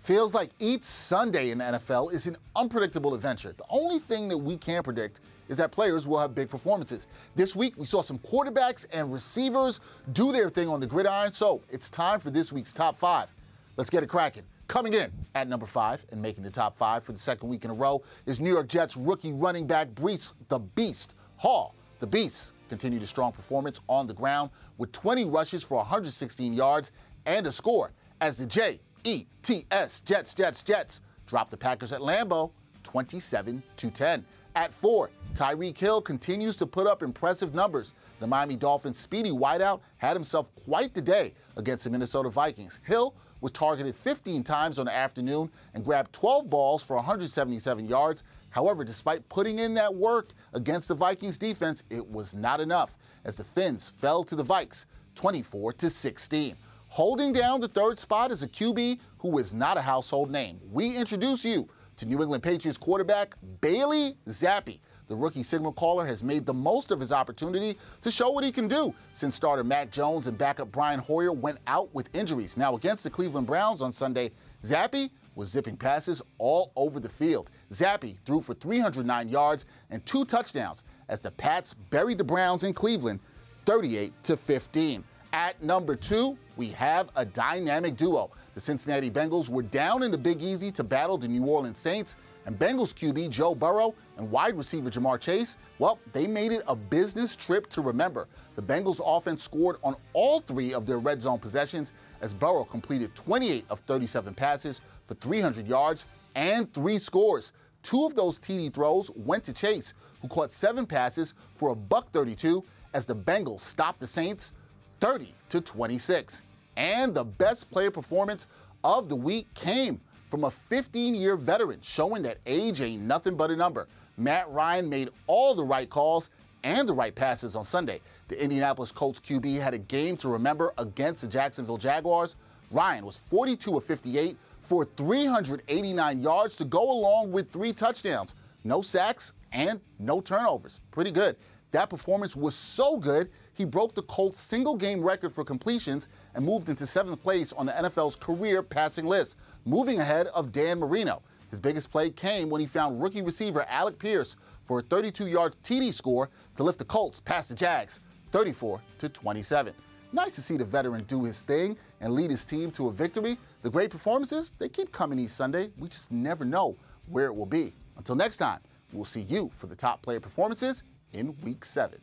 Feels like each Sunday in the NFL is an unpredictable adventure. The only thing that we can predict is that players will have big performances. This week, we saw some quarterbacks and receivers do their thing on the gridiron, so it's time for this week's Top 5. Let's get it cracking. Coming in at number 5 and making the Top 5 for the second week in a row is New York Jets rookie running back Breece the Beast Hall. The Beast continued a strong performance on the ground with 20 rushes for 116 yards and a score as the Jets dropped the Packers at Lambeau 27-10. At 4, Tyreek Hill continues to put up impressive numbers. The Miami Dolphins' speedy wideout had himself quite the day against the Minnesota Vikings. Hill was targeted 15 times on the afternoon and grabbed 12 balls for 177 yards. However, despite putting in that work against the Vikings defense, it was not enough as the Fins fell to the Vikes 24-16. Holding down the third spot is a QB who is not a household name. We introduce you to New England Patriots quarterback Bailey Zappe. The rookie signal caller has made the most of his opportunity to show what he can do since starter Mac Jones and backup Brian Hoyer went out with injuries. Now, against the Cleveland Browns on Sunday, Zappe was zipping passes all over the field. Zappe threw for 309 yards and 2 touchdowns as the Pats buried the Browns in Cleveland 38-15. At number 2, we have a dynamic duo. The Cincinnati Bengals were down in the Big Easy to battle the New Orleans Saints, and Bengals QB Joe Burrow and wide receiver Jamar Chase, well, they made it a business trip to remember. The Bengals offense scored on all 3 of their red zone possessions as Burrow completed 28 of 37 passes for 300 yards and 3 scores. 2 of those TD throws went to Chase, who caught 7 passes for $132 as the Bengals stopped the Saints 30-26. And the best player performance of the week came from a 15-year veteran, showing that age ain't nothing but a number. Matt Ryan made all the right calls and the right passes on Sunday. The Indianapolis Colts QB had a game to remember against the Jacksonville Jaguars. Ryan was 42 of 58 for 389 yards to go along with 3 touchdowns, no sacks, and no turnovers. Pretty good. That performance was so good, he broke the Colts' single-game record for completions and moved into 7th place on the NFL's career passing list, moving ahead of Dan Marino. His biggest play came when he found rookie receiver Alec Pierce for a 32-yard TD score to lift the Colts past the Jags 34-27. Nice to see the veteran do his thing and lead his team to a victory. The great performances, they keep coming each Sunday. We just never know where it will be. Until next time, we'll see you for the top player performances in Week 7.